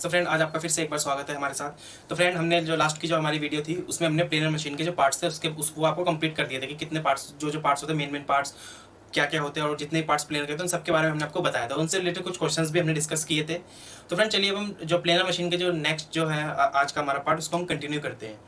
तो फ्रेंड आज आपका फिर से एक बार स्वागत है हमारे साथ। तो फ्रेंड हमने जो लास्ट की जो हमारी वीडियो थी उसमें हमने प्लेनर मशीन के जो पार्ट्स थे वो आपको कंप्लीट कर दिए थे कि कितने पार्ट्स जो पार्ट्स होते हैं मेन पार्ट्स क्या क्या होते हैं और जितने पार्ट्स प्लेनर के होते हैं उन सबके बारे में हमने आपको बताया था। उनसे रिलेटेड कुछ क्वेश्चंस भी हमने डिस्कस किए थे। तो फ्रेंड चलिए अब हम जो प्लेनर मशीन के जो नेक्स्ट जो है आज का हमारा पार्ट उसको हम कंटिन्यू करते हैं।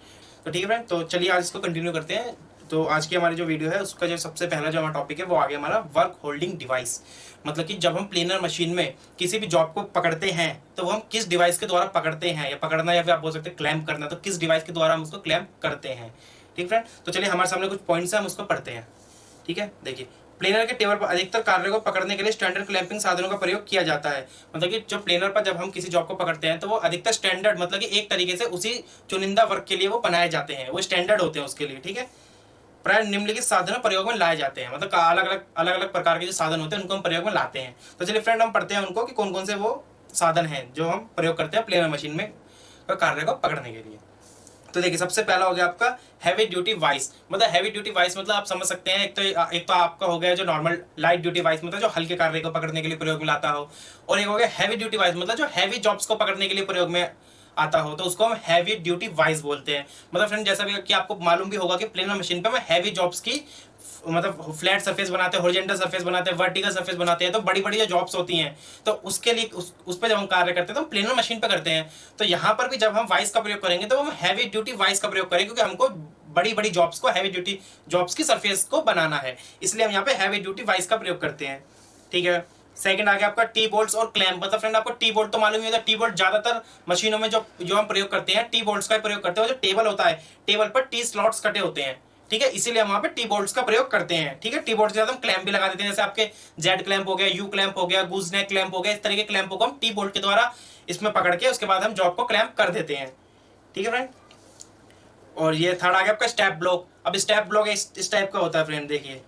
तो ठीक है फ्रेंड, तो चलिए आज इसको कंटिन्यू करते हैं। तो आज की हमारी जो वीडियो है उसका जो सबसे पहला जो हमारा टॉपिक है वो आ गया हमारा वर्क होल्डिंग डिवाइस। मतलब कि जब हम प्लेनर मशीन में किसी भी जॉब को पकड़ते हैं तो वो हम किस डिवाइस के द्वारा पकड़ते हैं, या पकड़ना या फिर आप बोल सकते हैं क्लैम्प करना, तो किस डिवाइस के द्वारा हम उसको क्लैम्प करते हैं। ठीक फ्रेंड, तो चलिए हमारे सामने कुछ पॉइंट्स हैं, हम उसको पढ़ते हैं। ठीक है, देखिए प्लेनर के टेबल पर अधिकतर कार्य को पकड़ने के लिए स्टैंडर्ड क्लैंपिंग साधनों का प्रयोग किया जाता है। मतलब कि जो प्लेनर पर जब हम किसी जॉब को पकड़ते हैं तो वो अधिकतर स्टैंडर्ड मतलब कि एक तरीके से उसी चुनिंदा वर्क के लिए वो बनाए जाते हैं, वो स्टैंडर्ड होते हैं उसके लिए। ठीक है, प्राय निम्नलिखित साधन प्रयोग में लाए जाते हैं। मतलब अलग अलग प्रकार के जो साधन होते हैं उनको हम प्रयोग में लाते हैं। तो चलिए फ्रेंड हम पढ़ते हैं उनको कि कौन कौन से वो साधन हैं जो हम प्रयोग करते हैं प्लेनर मशीन में कार्य को पकड़ने के लिए। तो देखिए सबसे पहला हो गया आपका हैवी ड्यूटी वाइस। मतलब हैवी ड्यूटी वाइस मतलब आप समझ सकते हैं, एक तो आपका हो गया जो नॉर्मल लाइट ड्यूटी वाइस मतलब जो हल्के कार्य को पकड़ने के लिए प्रयोग में लाता हो, और एक हो गया हैवी ड्यूटी वाइस मतलब जो हैवी जॉब्स को पकड़ने के लिए प्रयोग में आता हो, तो उसको हम हैवी ड्यूटी वाइस बोलते हैं। मतलब फ्रेंड जैसा भी कि आपको मालूम भी होगा कि प्लेनर मशीन पे हम हैवी जॉब्स की मतलब फ्लैट सरफेस बनाते हैं, हॉरिजॉन्टल सरफेस बनाते हैं, वर्टिकल सरफेस बनाते हैं, तो बड़ी बड़ी जो जॉब्स होती हैं तो उसके लिए उस पर जब हम कार्य करते हैं तो हम प्लेनर मशीन पे करते हैं। तो यहाँ पर भी जब हम वाइस का प्रयोग करेंगे तो हम हैवी ड्यूटी वाइस का प्रयोग करेंगे, क्योंकि हमको बड़ी बड़ी जॉब्स को हैवी ड्यूटी जॉब्स की सरफेस को बनाना है, इसलिए हम यहाँ पे हैवी ड्यूटी वाइस का प्रयोग करते हैं। ठीक है, सेकंड आ गया आपका टी बोल्ट्स और क्लैंप। मतलब फ्रेंड आपको टी बोल्ट तो मालूम ही होगा, टी बोल्ट ज्यादातर मशीनों में जो हम प्रयोग करते हैं टी बोल्ट्स का प्रयोग करते हैं। जो टेबल होता है टेबल पर टी स्लॉट्स कटे होते हैं, ठीक है, इसीलिए हम वहां पे टी बोल्ट्स का प्रयोग करते हैं। ठीक है, टी बोल्ट के साथ हम क्लैंप भी लगा देते हैं, जैसे आपके जेड क्लैंप हो गया, यू क्लैंप हो गया, गूज नेक क्लैंप हो गया, इस तरह के क्लैंपों को हम टी बोल्ट के द्वारा इसमें पकड़ के उसके बाद हम जॉब को क्लैंप कर देते हैं। ठीक है फ्रेंड, और ये थर्ड आ गया आपका स्टेप ब्लॉक। अब स्टेप ब्लॉक इस टाइप का होता है फ्रेंड, देखिए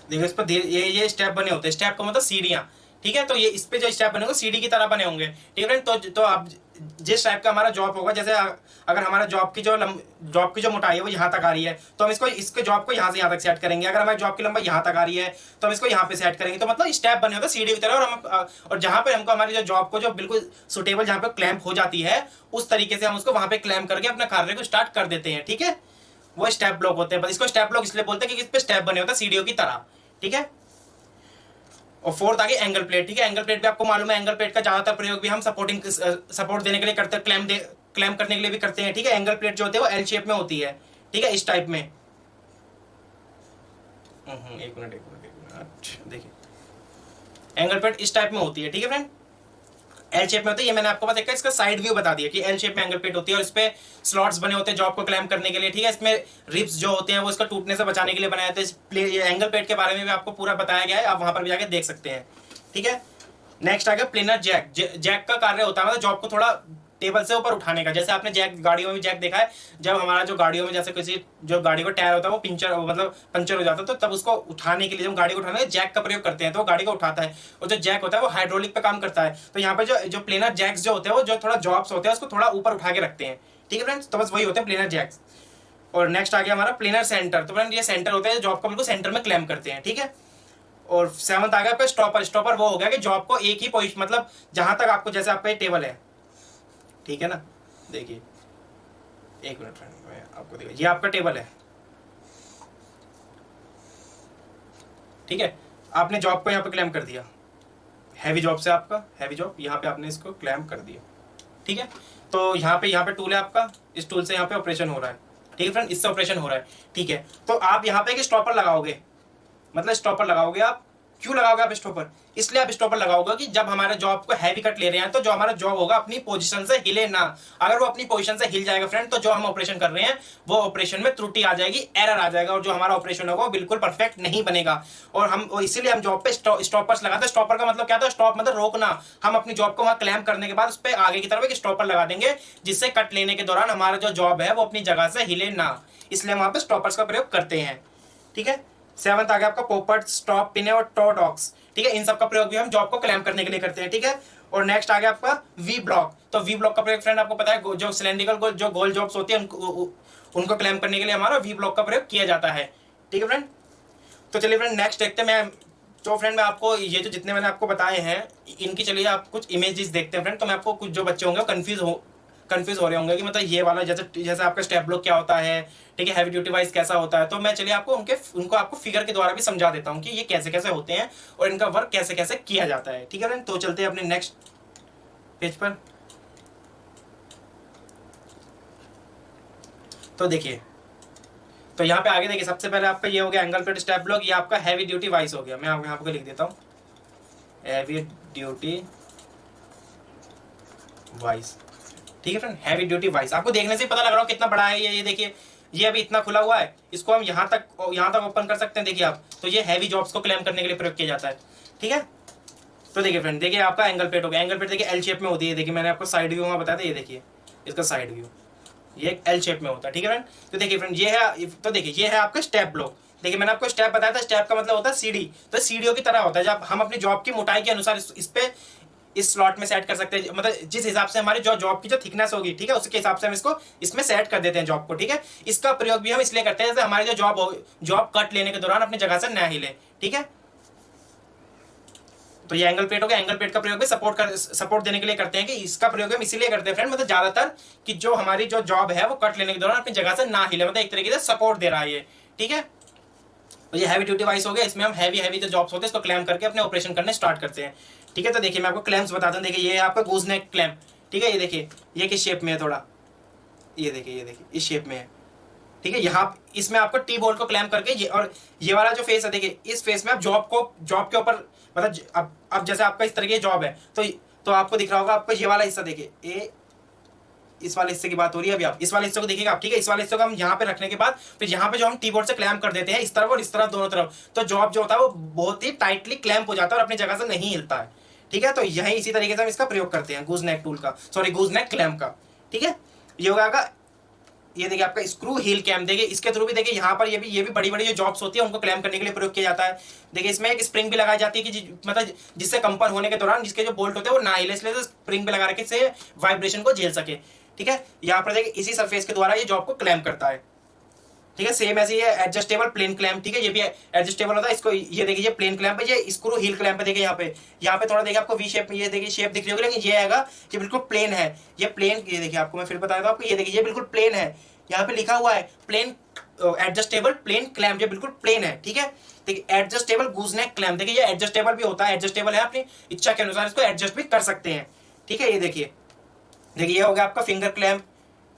देखो इस पर ये स्टेप बने होते हैं, स्टेप का मतलब सीढ़ियां। ठीक है, तो ये इस पे जो स्टेप बने होंगे सीढ़ी की तरह बने होंगे। ठीक है फ्रेंड, तो अब जिस टाइप का हमारा जॉब होगा, जैसे अगर हमारा जॉब की जो मोटाई है वो यहाँ तक आ रही है तो हम इसके जॉब को यहाँ से यहाँ तक सेट करेंगे। अगर हमारी जॉब की लंबाई यहाँ तक आ रही है तो हम इसको यहाँ पे सेट करेंगे। तो मतलब स्टेप बने होते हैं सीढ़ी की तरह, और जहाँ पे हमको हमारी जो जॉब को जो बिल्कुल सुटेबल जहाँ पे क्लैंप हो जाती है उस तरीके से हम उसको वहां पे क्लैंप करके अपने कार्य को स्टार्ट कर देते हैं। ठीक है, वो स्टेप ब्लॉक होते हैं। इसको स्टेप ब्लॉक इसलिए बोलते हैं कि इस पे स्टेप बने होते हैं सीढ़ियों की तरह। ठीक है, और फोर्थ आगे एंगल प्लेट। ठीक है, एंगल प्लेट भी आपको मालूम है, एंगल प्लेट का ज्यादातर प्रयोग भी हम सपोर्ट देने के लिए करते हैं, क्लैम्प करने के लिए भी करते हैं। ठीक है, एंगल प्लेट जो होती है वो एल शेप में होती है। ठीक है, इस टाइप में एक मिनट देखिए एंगल प्लेट इस टाइप में होती है। ठीक है फ्रेंड, एल शेप में होती है। ये मैंने आपको बस इसका साइड व्यू बता दिया कि एल शेप में एंगल प्लेट होती है और इस पे स्लॉट्स बने होते हैं जॉब को क्लैम्प करने के लिए। ठीक है, इसमें रिब्स जो होते हैं वो इसका टूटने से बचाने के लिए बनाए जाते हैं। एंगल प्लेट के बारे में भी आपको पूरा बताया गया है, आप वहां पर भी जाके देख सकते हैं। ठीक है, नेक्स्ट आ गया प्लेनर जैक। जैक का कार्य होता है मतलब जॉब को थोड़ा टेबल से ऊपर उठाने का। जैसे आपने जैक गाड़ियों में जैक देखा है, जब हमारा जो गाड़ियों में जैसे किसी जो गाड़ी को टायर होता है वो पंचर हो जाता है, तो तब उसको उठाने के लिए जब गाड़ी को उठाने जैक का प्रयोग करते हैं तो वो गाड़ी को उठाता है। और जो जैक होता है वो हाइड्रोलिक पे काम करता है। तो यहाँ पे जो प्लेनर जैक्स जो होते हैं वो जो थोड़ा जॉब्स होते हैं उसको थोड़ा ऊपर उठा के रखते हैं। ठीक है फ्रेंड्स, तो बस वही होते हैं प्लेनर जैक्स। और नेक्स्ट आ गया हमारा प्लेनर सेंटर। तो फ्रेंड ये सेंटर होते हैं जॉब को बिल्कुल सेंटर में क्लैम्प करते हैं। ठीक है, और सेवंथ आ गया आपका स्टॉपर। स्टॉपर वो हो गया कि जॉब को एक ही पोजीशन मतलब जहां तक आपको, जैसे आपका टेबल है, ठीक है ना, देखिए एक मिनट फ्रेंड मैं आपको देखिए, ये आपका टेबल है। ठीक है, आपने जॉब को यहाँ पे क्लैम्प कर दिया, हैवी जॉब से आपका हैवी जॉब यहाँ पे आपने इसको क्लैम्प कर दिया। ठीक है, तो यहाँ पे टूल है आपका, इस टूल से यहाँ पे ऑपरेशन हो रहा है। ठीक है फ्रेंड, इससे ऑपरेशन हो रहा है। ठीक है, तो आप यहाँ पे एक स्टॉपर लगाओगे, मतलब स्टॉपर लगाओगे आप। क्यों लगाओगे आप स्टॉपर? इसलिए आप स्टॉपर लगाओगे कि जब हमारे जॉब को हैवी कट ले रहे हैं तो जो हमारा जॉब होगा अपनी पोजीशन से हिले ना। अगर वो अपनी पोजीशन से हिल जाएगा फ्रेंड तो जो हम ऑपरेशन कर रहे हैं वो ऑपरेशन में त्रुटि आ जाएगी, एरर आ जाएगा, और जो हमारा ऑपरेशन होगा वो बिल्कुल परफेक्ट नहीं बनेगा। और इसीलिए हम जॉब पे स्टॉपर्स लगाते हैं। स्टॉपर का मतलब क्या था? स्टॉप मतलब रोकना। हम अपनी जॉब को वहां क्लैम्प करने के बाद उस पर आगे की तरफ एक स्टॉपर लगा देंगे जिससे कट लेने के दौरान हमारा जो जॉब है वो अपनी जगह से हिले ना, इसलिए हम वहां पे स्टॉपर्स का प्रयोग करते हैं। ठीक है, सेवंथ आ गया आपका पॉपट, स्टॉप, पिने और टो डॉक्स। ठीक है, इन सब का प्रयोग भी हम जॉब को क्लैम्प करने के लिए करते हैं। ठीक है, और नेक्स्ट आ गया आपका वी ब्लॉक। तो वी ब्लॉक का प्रयोग फ्रेंड आपको पता है, जो सिलेंड्रिकल जो गोल जॉब्स होती है उनको क्लैम्प करने के लिए हमारा वी ब्लॉक का प्रयोग किया जाता है। ठीक है फ्रेंड, तो चलिए फ्रेंड नेक्स्ट देखते हैं। मैं तो फ्रेंड मैं आपको ये जो जितने मैंने आपको बताए हैं इनकी चलिए आप कुछ इमेजेस देखते हैं फ्रेंड। तो मैं आपको कुछ जो बच्चे होंगे कंफ्यूज हो रहे होंगे कि मतलब ये वाला जैसे जैसे आपका स्टेप ब्लॉक क्या होता है, ठीक है, हैवी ड्यूटी वाइज कैसा होता है। तो मैं चलिए आपको उनको आपको फिगर के द्वारा भी समझा देता हूँ कि ये कैसे कैसे होते हैं और इनका वर्क कैसे कैसे किया जाता है। ठीक है फ्रेंड, तो चलते हैं अपने नेक्स्ट पेज पर। तो देखिए, तो यहाँ पे आगे देखिए, सबसे पहले आपका ये हो गया एंगल प्लेट स्टेप ब्लॉक, ये आपका हैवी ड्यूटी वाइज हो गया। मैं यहाँ आपको लिख देता हूँ हैवी ड्यूटी वाइज। ठीक है फ्रेंड, हैवी ड्यूटी वाइज आपको देखने से पता लग रहा हो कितना बड़ा है ये देखिए, ये अभी इतना खुला हुआ है, इसको हम यहाँ तक ओपन कर सकते हैं। देखिए आप, तो ये हैवी जॉब्स को क्लेम करने के लिए प्रयोग किया जाता है। ठीक है, तो देखिए फ्रेंड, देखिए आपका एंगल प्लेट हो गया। एंगल प्लेट देखिए एल शेप में होती है। देखिए मैंने आपको साइड व्यू में बताया था, ये देखिए इसका साइड व्यू, ये एल शेप में होता है। ठीक है फ्रेंड, तो देखिए फ्रेंड ये है, तो देखिए ये है आपका स्टेप ब्लॉक। देखिए मैंने आपको स्टेप बताया था, स्टेप का मतलब होता है सीढ़ी। तो सीढ़ियों की तरह होता है, जब हम अपनी जॉब की मोटाई के अनुसार इस पे इस स्लॉट में सेट कर सकते हैं, मतलब जिस हिसाब से हमारी जो जॉब की जो थिकनेस होगी, ठीक है, उसके हिसाब से हम इसको इसमें सेट कर देते हैं जॉब को। ठीक है, इसका प्रयोग भी हम इसलिए करते हैं जैसे हमारी जो जॉब कट लेने के दौरान अपनी जगह से न हिले। ठीक है, तो ये एंगल प्लेट हो गया। एंगल प्लेट का प्रयोग भी सपोर्ट देने के लिए करते हैं, कि इसका प्रयोग हम इसीलिए करते हैं फ्रेंड, मतलब ज्यादातर कि जो हमारी जो जॉब है वो कट लेने के दौरान अपनी जगह से ना हिले, मतलब एक तरीके से सपोर्ट दे रहा है ये। ठीक है, तो ये हैवी ड्यूटी वाइस हो गया। इसमें हम हैवी जो जॉब्स होते हैं इसको क्लैम करके अपने ऑपरेशन करने स्टार्ट करते हैं। ठीक है, तो देखिए मैं आपको क्लैम्स बताता हूँ। देखिए ये आपका गूज नेक क्लैम्प। ठीक है, ये देखिए ये किस शेप में है, थोड़ा ये देखिए इस शेप में है। ठीक है, यहाँ इसमें आपको टी बोल्ट को क्लैम्प करके ये, और ये वाला जो फेस है देखिए, इस फेस में आप जॉब के ऊपर, मतलब अब जैसे आपका इस तरह की जॉब है तो आपको दिख रहा होगा, आपको ये वाला हिस्सा देखिए, इस वाले हिस्से की बात हो रही है अभी, आप इस वाले हिस्से को देखिएगा आप। ठीक है, इस वाले हिस्से को हम यहाँ पे रखने के बाद फिर यहाँ पे जो हम टी बोर्ड से क्लैम्प कर देते हैं इस तरफ और इस तरफ, दोनों तरफ, तो जॉब जो होता है वो बहुत ही टाइटली क्लैम्प हो जाता है और अपनी जगह से नहीं हिलता है। ठीक है, तो यही इसी तरीके से हम इसका प्रयोग करते हैं गूज नेक टूल का, सॉरी गूज नेक क्लैम्प का। ठीक है, ये होगा, ये देखिए आपका स्क्रू हील क्लैम्प। देखिए इसके थ्रू भी देखिए यहाँ पर ये भी बड़ी बड़ी जो जॉब्स होती है उनको क्लैम्प करने के लिए प्रयोग किया जाता है। देखिए इसमें एक स्प्रिंग भी लगाई जाती है कि मतलब जिससे कंपन होने के दौरान जिसके जो बोल्ट होते हैं वो ना हिले, इसलिए स्प्रिंग भी लगा रखे से वाइब्रेशन को झेल सके। ठीक है, यहाँ पर देखिए इसी सरफेस के द्वारा ये जॉब को क्लैम्प करता है। ठीक है, सेम ऐसे ये एडजस्टेबल प्लेन क्लैम्प। ठीक है, ये भी एडजस्टेबल होता है। इसको ये देखिए ये प्लेन क्लैम्प है, ये स्क्रू हील क्लैम्प है। देखिए यहाँ पे थोड़ा देखिए आपको वी शेप में ये देखिए शेप दिख रही होगी, लेकिन ये आएगा ये बिल्कुल प्लेन है। ये प्लेन, ये देखिए आपको मैं फिर बताया था आपको, ये देखिए ये बिल्कुल प्लेन है। यहाँ पे लिखा हुआ है प्लेन एडजस्टेबल प्लेन क्लैम्प, ये बिल्कुल प्लेन है। ठीक है, देखिए एडजस्टेबल गूज नेक क्लैम्प। देखिए ये एडजस्टेबल भी होता है, एडजस्टेबल है, अपनी इच्छा के अनुसार इसको एडजस्ट भी कर सकते हैं। ठीक है, ये देखिए ये हो गया आपका फिंगर क्लैम्प।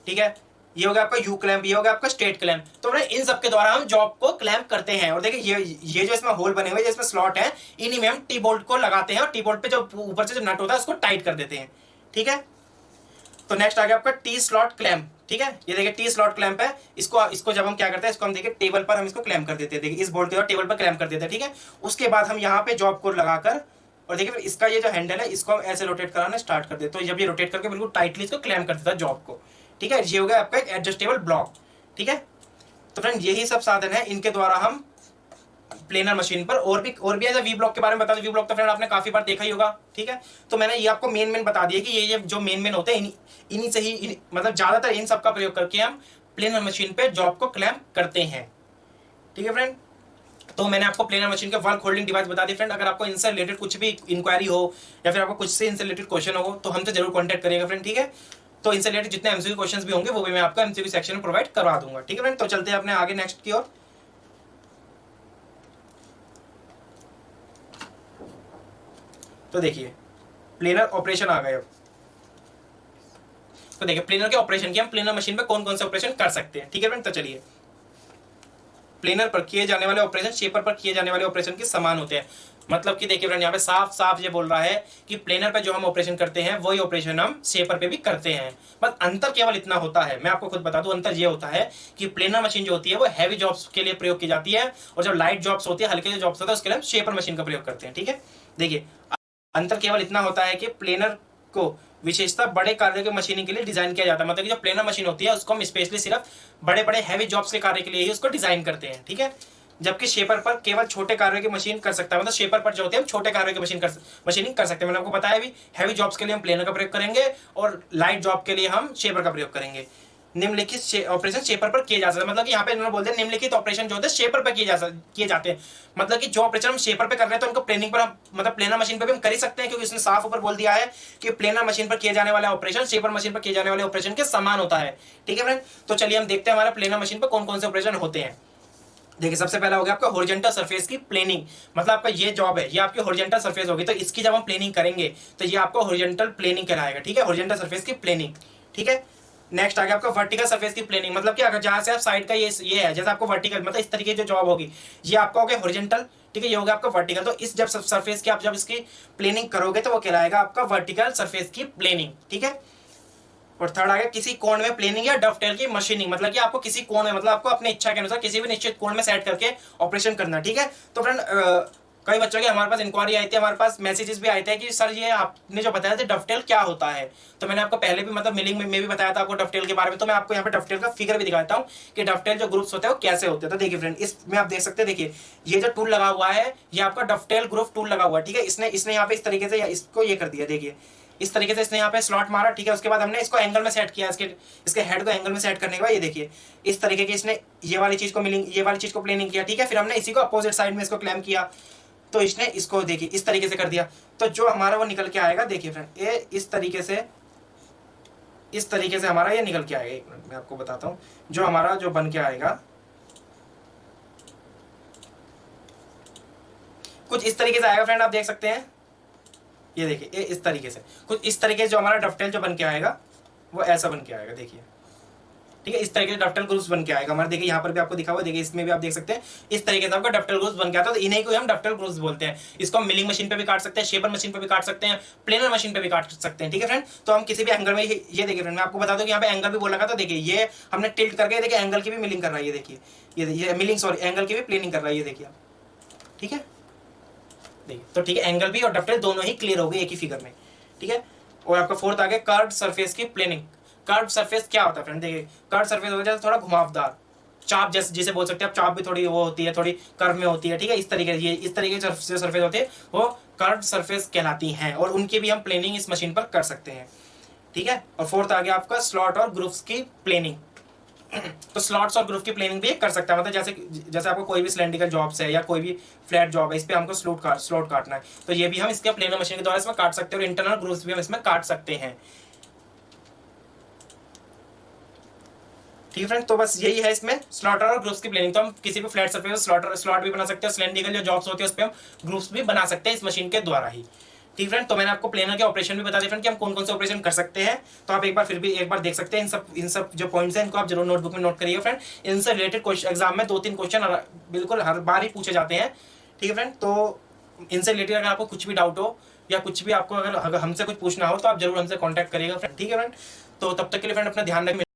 ठीक है, ये हो गया आपका यू क्लैम्प, ये हो गया आपका स्ट्रेट क्लैम्प। तो इन सब के द्वारा हम जॉब को क्लैम्प करते हैं। और देखिए ये जो इसमें होल बने हुए, जो इसमें स्लॉट है, इन्हीं में हम टी बोल्ट को लगाते हैं और टी बोल्ट पे जो ऊपर से जो नट होता है उसको टाइट कर देते हैं। ठीक है, तो नेक्स्ट आ गया आपका टी स्लॉट क्लैम्प। ठीक है, ये देखिए टी स्लॉट क्लैम्प है। इसको जब हम क्या करते हैं, इसको हम देखिए टेबल पर हम इसको क्लैम्प कर देते हैं। देखिए इस बोल्ट के टेबल पर क्लैम्प कर देते हैं। ठीक है, उसके बाद हम यहाँ पे जॉब को लगाकर, और देखिए फिर इसका ये जो हैंडल है इसको हम ऐसे रोटेट कराना स्टार्ट कर देते हैं। तो जब ये रोटेट करके बिल्कुल टाइटली इसको क्लैम्प कर देता है जॉब को। ठीक है, ये हो गया आपका एक एडजस्टेबल ब्लॉक। ठीक है, तो फ्रेंड यही सब साधन है, इनके द्वारा हम प्लेनर मशीन पर और भी ऐसा वी ब्लॉक के बारे में बता दूं। वी ब्लॉक तो फ्रेंड आपने काफी बार देखा ही होगा। ठीक है, तो मैंने ये आपको मेन बता दिया कि ये जो मेन होते हैं इन्हीं से ही मतलब ज्यादातर इन सब का प्रयोग करके हम प्लेनर मशीन पे जॉब को क्लैम्प करते हैं। ठीक है फ्रेंड, तो मैंने आपको प्लेनर मशीन के वर्क होल्डिंग डिवाइस बता दी। फ्रेंड अगर आपको इनसे रिलेटेड कुछ भी इंक्वायरी हो या फिर आपको कुछ से इनसे रिलेटेड क्वेश्चन हो तो हमसे जरूर कॉन्टैक्ट करिएगा फ्रेंड। ठीक है, तो इनसे रिलेटेड जितने एमसीक्यू क्वेश्चंस भी होंगे वो भी मैं आपको एमसीक्यू सेक्शन में प्रोवाइड करवा दूंगा। ठीक है फ्रेंड, तो चलते हैं अपने आगे नेक्स्ट की ओर। तो देखिए प्लेनर ऑपरेशन आ गए। तो देखिए प्लेनर के ऑपरेशन की हम प्लेनर मशीन पे कौन कौन से ऑपरेशन कर सकते हैं। ठीक है फ्रेंड, तो चलिए प्लेनर पर किए जाने वाले ऑपरेशन शेपर पर किए जाने वाले ऑपरेशन के समान होते हैं। मतलब कि देखिए फ्रेंड यहाँ पे साफ साफ ये बोल रहा है कि प्लेनर पे जो हम ऑपरेशन करते हैं वही ऑपरेशन हम शेपर पे भी करते हैं। बस अंतर केवल इतना होता है, मैं आपको खुद बता दूं, अंतर ये होता है कि प्लेनर मशीन जो होती है वो हैवी जॉब्स के लिए प्रयोग की जाती है और जब लाइट जॉब्स होती है, हल्के जो जॉब्स होता है उसके लिए हम शेपर मशीन का प्रयोग करते हैं। ठीक है, देखिए अंतर केवल इतना होता है कि प्लेनर को विशेषता बड़े कार्यों के मशीनिंग के लिए डिजाइन किया जाता है। मतलब कि जो प्लेनर मशीन होती है उसको हम स्पेशली सिर्फ बड़े बड़े हैवी जॉब्स के कार्य के लिए ही उसको डिजाइन करते हैं। ठीक है, जबकि शेपर पर केवल छोटे कार्यों की मशीन कर सकता है। मतलब शेपर पर जो होते हैं हम छोटे कार्यों की मशीनिंग कर सकते हैं। मैंने आपको बताया भी हैवी जॉब्स के लिए हम प्लेनर का प्रयोग करेंगे और लाइट जॉब के लिए हम शेपर का प्रयोग करेंगे। निम्नलिखित ऑपरेशन शेपर पर किए जा सकते हैं। मतलब कि यहाँ पे इन्होंने बोल दिया निम्नलिखित ऑपरेशन जो होते हैं शेपर पर किए जाते हैं। मतलब कि जो ऑपरेशन हम शेपर पे कर रहे हैं तो उनको प्लेनिंग पर मतलब प्लेनर मशीन पर भी हम कर ही सकते हैं, क्योंकि उसने साफ ऊपर बोल दिया है कि प्लेनर मशीन पर किए जाने वाला ऑपरेशन शेपर मशीन पर किए जाने वाले ऑपरेशन के समान होता है। ठीक है फ्रेंड, तो चलिए हम देखते हैं हमारा प्लेनर मशीन पर कौन कौन से ऑपरेशन होते हैं। देखिए सबसे पहला हो गया आपका हॉरिजॉन्टल सरफेस की प्लेनिंग। मतलब आपका ये जॉब है, ये आपकी हॉरिजॉन्टल सरफेस होगी, तो इसकी जब हम प्लेनिंग करेंगे तो ये आपको हॉरिजॉन्टल प्लेनिंग कहलाएगा। ठीक है, हॉरिजॉन्टल सरफेस की प्लेनिंग। ठीक है, नेक्स्ट आ गया आपका वर्टिकल सरफेस की प्लेनिंग। मतलब कि अगर जहां से आप साइड का ये है, जैसे आपको वर्टिकल मतलब इस तरीके की जो जॉब होगी ये आपका हो गया हॉरिजॉन्टल। ठीक है, ये होगा आपका वर्टिकल। तो इस जब सरफेस की आप जब इसकी प्लेनिंग करोगे तो वो कहलाएगा आपका वर्टिकल सरफेस की प्लेनिंग। ठीक है, और थर्ड आ गया किसी कोण में प्लेनिंग या डफटेल की मशीनिंग। मतलब कि आपको किसी कोण में, मतलब आपको अपनी इच्छा के अनुसार किसी भी निश्चित कोण में सेट करके ऑपरेशन करना। ठीक है, तो फ्रेंड कई बच्चों के हमारे पास इंक्वायरी आई थी, हमारे पास मैसेजेस भी आए थे कि सर ये आपने जो बताया था डफटेल क्या होता है। तो मैंने आपको पहले भी मतलब मिलिंग में भी बताया था आपको डफटेल के बारे में। तो मैं आपको यहाँ पे डफटेल का फिगर भी दिखाता हूँ कि डफटेल जो ग्रुप्स होते हैं वो कैसे होते हैं। तो देखिए फ्रेंड, इसमें आप देख सकते हैं, देखिए ये जो टूल लगा हुआ है ये आपका डफटेल ग्रुप टूल लगा हुआ है। ठीक है, इसने यहाँ पे इस तरीके से इसको ये कर दिया, देखिए इस तरीके से इसने यहाँ पे स्लॉट मारा। ठीक है, उसके बाद हमने इसको एंगल में सेट किया, इसके हेड को एंगल में सेट करने के बाद ये देखिए इस तरीके की इसने ये वाली चीज को प्लेनिंग किया। ठीक है, फिर हमने इसी को अपोजिट साइड में इसको क्लैम्प किया, तो इसने इसको देखिए इस तरीके से कर दिया। तो जो हमारा वो निकल के आएगा, देखिए फ्रेंड ये इस तरीके से हमारा ये निकल के आएगा। एक मिनट मैं आपको बताता हूँ जो हमारा जो बन के आएगा कुछ इस तरीके से आएगा फ्रेंड, आप देख सकते हैं। ये देखिए ये इस तरीके से कुछ इस तरीके से जो हमारा डफटेल जो बन के आएगा वो ऐसा बन के आएगा, देखिए। ठीक है, इस तरीके से डफटेल ग्रुप्स बन के आएगा हमारा। देखिए यहाँ पर भी आपको दिखा हुआ, देखिए इसमें भी आप देख सकते हैं इस तरीके से आपका डफटेल ग्रुप्स बन के आता है। तो इन्हीं को हम डफटेल ग्रुप्स बोलते हैं। इसको हम मिलिंग मशीन पे भी काट सकते हैं, शेपर मशीन पे भी काट सकते हैं, प्लेनर मशीन पे भी काट सकते हैं। ठीक है फ्रेंड, तो हम किसी भी एंगल में ये देखिए फ्रेंड, मैं आपको बता दूं कि यहाँ पे एंगल भी बोला था। तो देखिए ये हमने टिल्ट करके देखिए एंगल की भी मिलिंग कर रहा है, ये देखिए ये मिलिंग सॉरी एंगल की भी प्लेनिंग कर रहा है, ये देखिए। ठीक है, देखिए तो ठीक है, एंगल भी और डफटेल दोनों ही क्लियर हो गए एक ही फिगर में। ठीक है, और आपका फोर्थ आ गया कर्व्ड सरफेस की प्लेनिंग। कर्व्ड सरफेस क्या होता है फ्रेंड, देखिए कर्व्ड सरफेस हो जाता है थोड़ा घुमावदार चाप, जैसे जिसे बोल सकते हैं आप, चाप भी थोड़ी वो होती है, थोड़ी कर्व में होती है। ठीक है, इस तरीके से सरफेस होती है वो कर्व्ड सरफेस कहलाती हैं, और उनकी भी हम प्लेनिंग इस मशीन पर कर सकते हैं। ठीक है, और फोर्थ आ गया आपका स्लॉट और ग्रुप्स की प्लेनिंग। तो स्लॉट्स और ग्रुप की प्लेनिंग भी कर सकता है। मतलब जैसे आपको कोई भी सिलेंड्रिकल जॉब्स है या कोई भी फ्लैट जॉब है, इस पे हमको स्लॉट काटना है, तो ये भी हम इसके प्लेनर मशीन के द्वारा इसमें काट सकते हैं, और इंटरनल ग्रुप्स भी हम इसमें काट सकते हैं। ठीक है फ्रेंड, तो बस यही है इसमें स्लॉटर और ग्रुप्स की प्लेनिंग। तो हम किसी भी फ्लैट सरफेस स्लॉट भी बना सकते हैं, सिलेंड्रिकल जो जॉब्स होती है उस पर हम ग्रुप्स भी बना सकते हैं इस मशीन के द्वारा ही। ठीक फ्रेंड, तो मैंने आपको प्लेनर के ऑपरेशन भी बता दिए फ्रेंड कि हम कौन कौन से ऑपरेशन कर सकते हैं। तो आप एक बार देख सकते हैं इन सब जो पॉइंट्स हैं इनको आप जरूर नोटबुक में नोट करिए फ्रेंड। इनसे रिलेटेड क्वेश्चन एग्जाम में 2-3 क्वेश्चन बिल्कुल हर बार ही पूछे जाते हैं। ठीक है फ्रेंड, तो इनसे रिलेटेड अगर आपको कुछ भी डाउट हो या कुछ भी आपको अगर हमसे कुछ पूछना हो तो आप जरूर हमसे कॉन्टैक्ट करिएगा फ्रेंड। ठीक है फ्रेंड, तो तब तक के लिए फ्रेंड अपना ध्यान रखें।